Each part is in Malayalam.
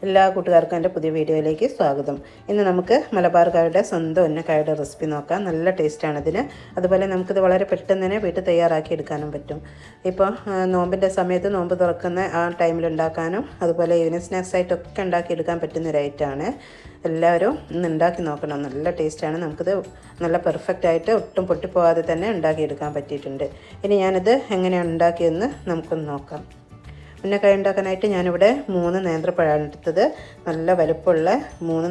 എല്ലാ കൂട്ടുകാർക്കും എൻ്റെ പുതിയ വീഡിയോയിലേക്ക് സ്വാഗതം. ഇന്ന് നമുക്ക് മലബാർക്കാരുടെ സ്വന്തം ഉന്നക്കായുടെ റെസിപ്പി നോക്കാം. നല്ല ടേസ്റ്റാണ് ഇതിന്. അതുപോലെ നമുക്കിത് വളരെ പെട്ടെന്ന് തന്നെ വീട്ടിൽ തയ്യാറാക്കി എടുക്കാനും പറ്റും. ഇപ്പോൾ നോമ്പിൻ്റെ സമയത്ത് നോമ്പ് തുറക്കുന്ന ആ ടൈമിൽ ഉണ്ടാക്കാനും അതുപോലെ ഈവനിങ് സ്നാക്സ് ആയിട്ടൊക്കെ ഉണ്ടാക്കിയെടുക്കാൻ പറ്റുന്നൊരു ഐറ്റമാണ്. എല്ലാവരും ഇന്ന് ഉണ്ടാക്കി നോക്കണം. നല്ല ടേസ്റ്റാണ്. നമുക്കിത് നല്ല പെർഫെക്റ്റ് ആയിട്ട് ഒട്ടും പൊട്ടിപ്പോകാതെ തന്നെ ഉണ്ടാക്കിയെടുക്കാൻ പറ്റിയിട്ടുണ്ട്. ഇനി ഞാനിത് എങ്ങനെയാണ് ഉണ്ടാക്കിയതെന്ന് നമുക്കൊന്ന് നോക്കാം. ഉന്നക്കായ ഉണ്ടാക്കാനായിട്ട് ഞാനിവിടെ 3 നേന്ത്രപ്പഴമാണ് എടുത്തത്. നല്ല വലുപ്പമുള്ള 3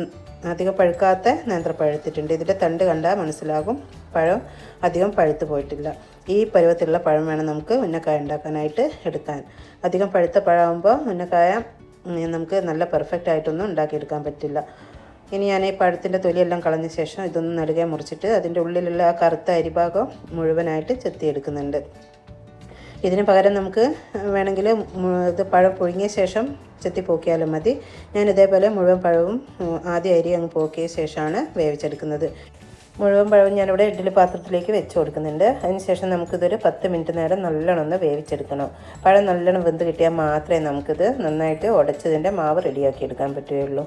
അധികം പഴുക്കാത്ത നേന്ത്രപ്പഴം എടുത്തിട്ടുണ്ട്. ഇതിൻ്റെ തണ്ട് കണ്ടാൽ മനസ്സിലാകും പഴം അധികം പഴുത്ത് പോയിട്ടില്ല. ഈ പരുവത്തിലുള്ള പഴം വേണം നമുക്ക് ഉന്നക്കായ ഉണ്ടാക്കാനായിട്ട് എടുക്കാൻ. അധികം പഴുത്ത പഴമാകുമ്പോൾ ഉന്നക്കായ നമുക്ക് നല്ല പെർഫെക്റ്റ് ആയിട്ടൊന്നും ഉണ്ടാക്കിയെടുക്കാൻ പറ്റില്ല. ഇനി ഞാൻ ഈ പഴത്തിൻ്റെ തൊലിയെല്ലാം കളഞ്ഞ ശേഷം ഇതൊന്ന് നടുകെ മുറിച്ചിട്ട് അതിൻ്റെ ഉള്ളിലുള്ള ആ കറുത്ത അരിഭാഗം മുഴുവനായിട്ട് ചെത്തിയെടുക്കുന്നുണ്ട്. ഇതിന് പകരം നമുക്ക് വേണമെങ്കിൽ ഇത് പഴം പുഴുങ്ങിയ ശേഷം ചെത്തി പോക്കിയാലും മതി. ഞാൻ ഇതേപോലെ മുഴുവൻ പഴവും ആദ്യം അരി അങ്ങ് പോക്കിയ ശേഷമാണ് വേവിച്ചെടുക്കുന്നത്. മുഴുവൻ പഴവും ഞാനിവിടെ ഇഡ്ഡലി പാത്രത്തിലേക്ക് വെച്ച് കൊടുക്കുന്നുണ്ട്. അതിനുശേഷം നമുക്കിതൊരു 10 മിനിറ്റ് നേരം നല്ലോണം ഒന്ന് വേവിച്ചെടുക്കണം. പഴം നല്ലോണം വെന്ത് കിട്ടിയാൽ മാത്രമേ നമുക്കിത് നന്നായിട്ട് ഉടച്ചതിൻ്റെ മാവ് റെഡിയാക്കി എടുക്കാൻ പറ്റുകയുള്ളൂ.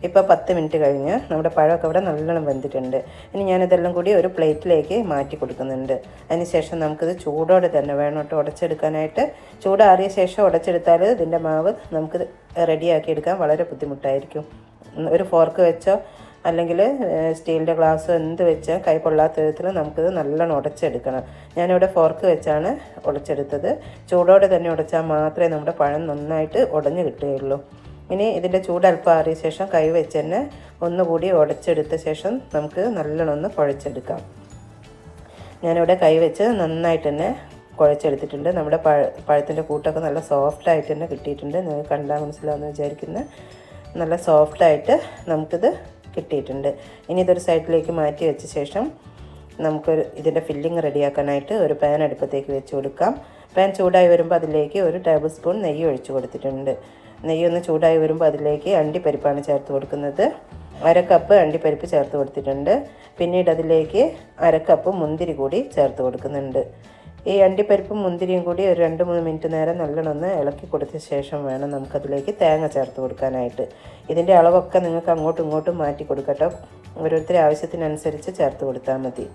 ഇപ്പോൾ 10 മിനിറ്റ് കഴിഞ്ഞ് നമ്മുടെ പഴമൊക്കെ ഇവിടെ നല്ലോണം വെന്തിട്ടുണ്ട്. ഇനി ഞാനിതെല്ലാം കൂടി ഒരു പ്ലേറ്റിലേക്ക് മാറ്റി കൊടുക്കുന്നുണ്ട്. അതിനുശേഷം നമുക്കിത് ചൂടോടെ തന്നെ വേണം കേട്ടോ ഉടച്ചെടുക്കാനായിട്ട്. ചൂടാറിയ ശേഷം ഉടച്ചെടുത്താൽ ഇതിൻ്റെ മാവ് നമുക്ക് റെഡിയാക്കി എടുക്കാൻ വളരെ ബുദ്ധിമുട്ടായിരിക്കും. ഒരു ഫോർക്ക് വെച്ചോ അല്ലെങ്കിൽ സ്റ്റീലിൻ്റെ ഗ്ലാസ്സോ എന്ത് വെച്ചാൽ കൈ കൊള്ളാത്ത വിധത്തിൽ നമുക്കിത് നല്ലോണം ഉടച്ചെടുക്കണം. ഞാനിവിടെ ഫോർക്ക് വെച്ചാണ് ഉടച്ചെടുത്തത്. ചൂടോടെ തന്നെ ഉടച്ചാൽ മാത്രമേ നമ്മുടെ പഴം നന്നായിട്ട് ഉടഞ്ഞ് കിട്ടുകയുള്ളൂ. ഇനി ഇതിൻ്റെ ചൂട് അല്പം ആറിയ ശേഷം കൈ വെച്ച് തന്നെ ഒന്നുകൂടി ഉടച്ചെടുത്ത ശേഷം നമുക്ക് നല്ലോണം ഒന്ന് കുഴച്ചെടുക്കാം. ഞാനിവിടെ കൈ വെച്ച് നന്നായിട്ട് തന്നെ കുഴച്ചെടുത്തിട്ടുണ്ട്. നമ്മുടെ പഴത്തിൻ്റെ കൂട്ടൊക്കെ നല്ല സോഫ്റ്റായിട്ട് തന്നെ കിട്ടിയിട്ടുണ്ട്. നിങ്ങൾക്ക് കണ്ടാൽ മനസ്സിലാവുമെന്ന് വിചാരിക്കുന്നത്. നല്ല സോഫ്റ്റായിട്ട് നമുക്കിത് കിട്ടിയിട്ടുണ്ട്. ഇനി ഇതൊരു സൈഡിലേക്ക് മാറ്റി വെച്ച ശേഷം നമുക്കൊരു ഇതിൻ്റെ ഫില്ലിങ് റെഡിയാക്കാനായിട്ട് ഒരു പാൻ അടുപ്പത്തേക്ക് വെച്ച് കൊടുക്കാം. പാൻ ചൂടായി വരുമ്പോൾ അതിലേക്ക് 1 ടേബിൾ സ്പൂൺ നെയ്യ് ഒഴിച്ച് കൊടുത്തിട്ടുണ്ട്. നെയ്യൊന്ന് ചൂടായി വരുമ്പോൾ അതിലേക്ക് അണ്ടിപ്പരിപ്പാണ് ചേർത്ത് കൊടുക്കുന്നത്. 1/2 കപ്പ് അണ്ടിപ്പരിപ്പ് ചേർത്ത് കൊടുത്തിട്ടുണ്ട്. പിന്നീട് അതിലേക്ക് 1/2 കപ്പ് മുന്തിരി കൂടി ചേർത്ത് കൊടുക്കുന്നുണ്ട്. ഈ അണ്ടിപ്പരിപ്പും മുന്തിരിയും കൂടി ഒരു 2-3 മിനിറ്റ് നേരം നല്ലോണം ഒന്ന് ഇളക്കി കൊടുത്ത ശേഷം വേണം നമുക്കതിലേക്ക് തേങ്ങ ചേർത്ത് കൊടുക്കാനായിട്ട്. ഇതിൻ്റെ അളവൊക്കെ നിങ്ങൾക്ക് അങ്ങോട്ടും ഇങ്ങോട്ടും മാറ്റി കൊടുക്കട്ടോ. ഓരോരുത്തരുടെ ആവശ്യത്തിനനുസരിച്ച് ചേർത്ത് കൊടുത്താൽ മതി.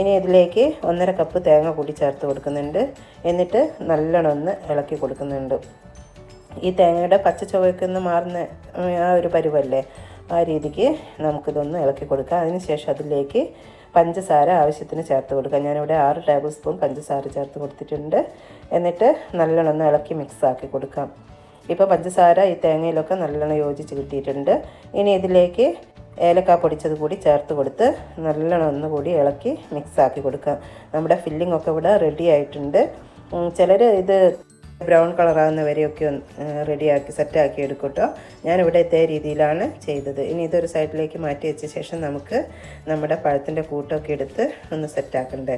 ഇനി ഇതിലേക്ക് 1/2 കപ്പ് തേങ്ങ കൂടി ചേർത്ത് കൊടുക്കുന്നുണ്ട്. എന്നിട്ട് നല്ലോണം ഒന്ന് ഇളക്കി കൊടുക്കുന്നുണ്ട്. ഈ തേങ്ങയുടെ പച്ച ചുവയ്ക്കൊന്ന് മാറുന്ന ആ ഒരു പരുവല്ലേ, ആ രീതിക്ക് നമുക്കിതൊന്ന് ഇളക്കി കൊടുക്കാം. അതിന് ശേഷം അതിലേക്ക് പഞ്ചസാര ആവശ്യത്തിന് ചേർത്ത് കൊടുക്കാം. ഞാനിവിടെ 6 ടേബിൾ സ്പൂൺ പഞ്ചസാര ചേർത്ത് കൊടുത്തിട്ടുണ്ട്. എന്നിട്ട് നല്ലോണം ഒന്ന് ഇളക്കി മിക്സാക്കി കൊടുക്കാം. ഇപ്പോൾ പഞ്ചസാര ഈ തേങ്ങയിലൊക്കെ നല്ലോണം യോജിച്ച് കിട്ടിയിട്ടുണ്ട്. ഇനി ഇതിലേക്ക് ഏലക്ക പൊടിച്ചത് കൂടി ചേർത്ത് കൊടുത്ത് നല്ലോണം ഒന്നുകൂടി ഇളക്കി മിക്സാക്കി കൊടുക്കാം. നമ്മുടെ ഫില്ലിംഗ് ഒക്കെ ഇവിടെ റെഡി ആയിട്ടുണ്ട്. ചിലർ ഇത് ബ്രൗൺ കളറാകുന്ന വരെയൊക്കെ റെഡിയാക്കി സെറ്റാക്കി എടുക്കും കേട്ടോ. ഞാനിവിടെ ഇതേ രീതിയിലാണ് ചെയ്തത്. ഇനി ഇതൊരു സൈഡിലേക്ക് മാറ്റി വെച്ച ശേഷം നമുക്ക് നമ്മുടെ പഴത്തിൻ്റെ കൂട്ടൊക്കെ എടുത്ത് ഒന്ന് സെറ്റാക്കണ്ടേ.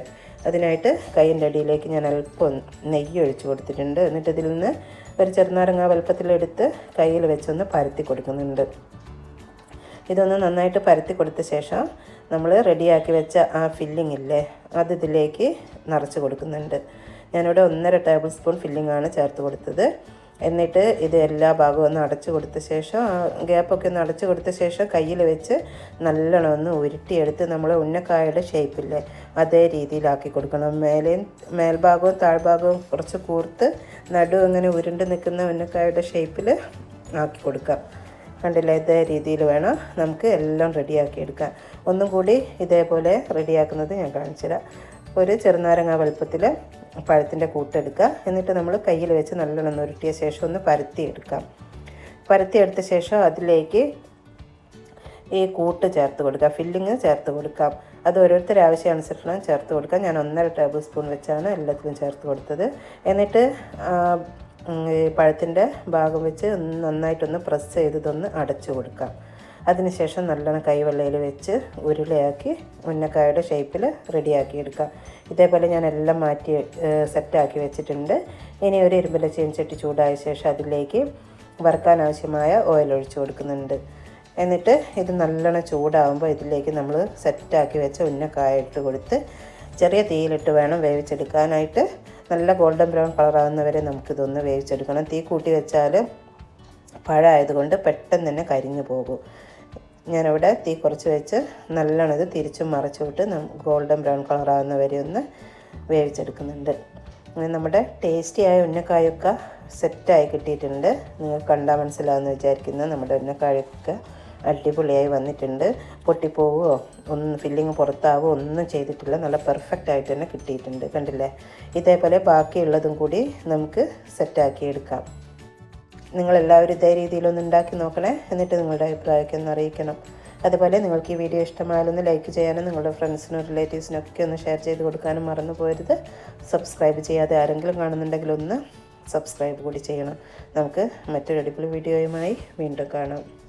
അതിനായിട്ട് കൈയിൻ്റെ അടിയിലേക്ക് ഞാൻ അല്പം നെയ്യ് ഒഴിച്ച് കൊടുത്തിട്ടുണ്ട്. എന്നിട്ട് ഇതിൽ നിന്ന് ഒരു ചെറുനാരങ്ങ വലുപ്പത്തിലെടുത്ത് കയ്യിൽ വെച്ചൊന്ന് പരത്തി കൊടുക്കുന്നുണ്ട്. ഇതൊന്ന് നന്നായിട്ട് പരത്തി കൊടുത്ത ശേഷം നമ്മൾ റെഡിയാക്കി വെച്ച ആ ഫില്ലിംഗ് ഇല്ലേ, അത് ഇതിലേക്ക് നിറച്ച് കൊടുക്കുന്നുണ്ട്. ഞാനിവിടെ 1.5 ടേബിൾ സ്പൂൺ ഫില്ലിങ്ങാണ് ചേർത്ത് കൊടുത്തത്. എന്നിട്ട് ഇത് എല്ലാ ഭാഗവും ഒന്ന് അടച്ചു കൊടുത്ത ശേഷം ഗ്യാപ്പൊക്കെ ഒന്ന് അടച്ചു കൊടുത്ത ശേഷം കയ്യിൽ വെച്ച് നല്ലോണം ഒന്ന് ഉരുട്ടിയെടുത്ത് നമ്മൾ ഉന്നക്കായയുടെ ഷേപ്പില്ലേ അതേ രീതിയിലാക്കി കൊടുക്കണം. മേൽഭാഗവും താഴ്ഭാഗവും കുറച്ച് കൂർത്ത് നടു ഇങ്ങനെ ഉരുണ്ട് നിൽക്കുന്ന ഉന്നക്കായയുടെ ഷേപ്പിൽ ആക്കി കൊടുക്കാം. കണ്ടില്ലേ, ഇതേ രീതിയിൽ വേണം നമുക്ക് എല്ലാം റെഡിയാക്കി എടുക്കാൻ. ഒന്നും കൂടി ഇതേപോലെ റെഡിയാക്കുന്നത് ഞാൻ കാണിച്ചുതരാം. ഒരു ചെറുനാരങ്ങ വലുപ്പത്തിൽ പഴത്തിൻ്റെ കൂട്ടെടുക്കുക. എന്നിട്ട് നമ്മൾ കയ്യിൽ വെച്ച് നല്ലോണം ഉരുട്ടിയ ശേഷം ഒന്ന് പരത്തിയെടുക്കാം. പരത്തിയെടുത്ത ശേഷം അതിലേക്ക് ഈ കൂട്ട് ചേർത്ത് കൊടുക്കുക, ഫില്ലിങ് ചേർത്ത് കൊടുക്കാം. അത് ഓരോരുത്തരുടെ ആവശ്യാനുസരണം ചേർത്ത് കൊടുക്കാം. ഞാൻ 1.5 ടേബിൾ സ്പൂൺ വെച്ചാണ് എല്ലാത്തിലും ചേർത്ത് കൊടുത്തത്. എന്നിട്ട് പഴത്തിൻ്റെ ഭാഗം വെച്ച് നന്നായിട്ടൊന്ന് പ്രസ് ചെയ്തതൊന്ന് അടച്ചു കൊടുക്കാം. അതിനുശേഷം നല്ലോണം കൈവെള്ളയിൽ വെച്ച് ഉരുളയാക്കി ഉന്നക്കായയുടെ ഷേപ്പിൽ റെഡിയാക്കി എടുക്കാം. ഇതേപോലെ ഞാൻ എല്ലാം മാറ്റി സെറ്റാക്കി വെച്ചിട്ടുണ്ട്. ഇനി ഒരു ഇരുമ്പിൽ ചീനച്ചട്ടി ചൂടായ ശേഷം അതിലേക്ക് വറുക്കാൻ ആവശ്യമായ ഓയിൽ ഒഴിച്ച് കൊടുക്കുന്നുണ്ട്. എന്നിട്ട് ഇത് നല്ലോണം ചൂടാകുമ്പോൾ ഇതിലേക്ക് നമ്മൾ സെറ്റാക്കി വെച്ച ഉന്നക്കായ ഇട്ട് കൊടുത്ത് ചെറിയ തീയിലിട്ട് വേണം വേവിച്ചെടുക്കാനായിട്ട്. നല്ല ഗോൾഡൻ ബ്രൗൺ കളറാകുന്നവരെ നമുക്കിതൊന്ന് വേവിച്ചെടുക്കണം. തീ കൂട്ടി വെച്ചാൽ പഴമായതുകൊണ്ട് പെട്ടെന്ന് തന്നെ കരിഞ്ഞു പോകും. ഞാനവിടെ തീ കുറച്ച് വെച്ച് നല്ലോണം ഇത് തിരിച്ചും മറിച്ചു വിട്ട് ഗോൾഡൻ ബ്രൗൺ കളറാകുന്ന വരെ ഒന്ന് വേവിച്ചെടുക്കുന്നുണ്ട്. നമ്മുടെ ടേസ്റ്റിയായ ഉന്നക്കായൊക്കെ സെറ്റായി കിട്ടിയിട്ടുണ്ട്. നിങ്ങൾക്ക് കണ്ടാൽ മനസ്സിലാവുമെന്ന് വിചാരിക്കുന്നു. നമ്മുടെ ഉന്നക്കായൊക്കെ അടിപൊളിയായി വന്നിട്ടുണ്ട്. പൊട്ടിപ്പോവുകയോ ഫില്ലിങ് പുറത്താവുകയോ ഒന്നും ചെയ്തിട്ടില്ല. നല്ല പെർഫെക്റ്റ് ആയിട്ട് തന്നെ കിട്ടിയിട്ടുണ്ട്. കണ്ടില്ലേ? ഇതേപോലെ ബാക്കിയുള്ളതും കൂടി നമുക്ക് സെറ്റാക്കി എടുക്കാം. നിങ്ങളെല്ലാവരും ഇതേ രീതിയിലൊന്ന് ഉണ്ടാക്കി നോക്കണേ. എന്നിട്ട് നിങ്ങളുടെ അഭിപ്രായമൊക്കെ ഒന്ന് അറിയിക്കണം. അതുപോലെ നിങ്ങൾക്ക് ഈ വീഡിയോ ഇഷ്ടമായാലൊന്ന് ലൈക്ക് ചെയ്യാനും നിങ്ങളുടെ ഫ്രണ്ട്സിനും റിലേറ്റീവ്സിനൊക്കെ ഒന്ന് ഷെയർ ചെയ്ത് കൊടുക്കാനും മറന്നു പോകരുത്. സബ്സ്ക്രൈബ് ചെയ്യാതെ ആരെങ്കിലും കാണുന്നുണ്ടെങ്കിൽ ഒന്ന് സബ്സ്ക്രൈബ് കൂടി ചെയ്യണം. നമുക്ക് മറ്റൊരു അടിപൊളി വീഡിയോയുമായി വീണ്ടും കാണാം.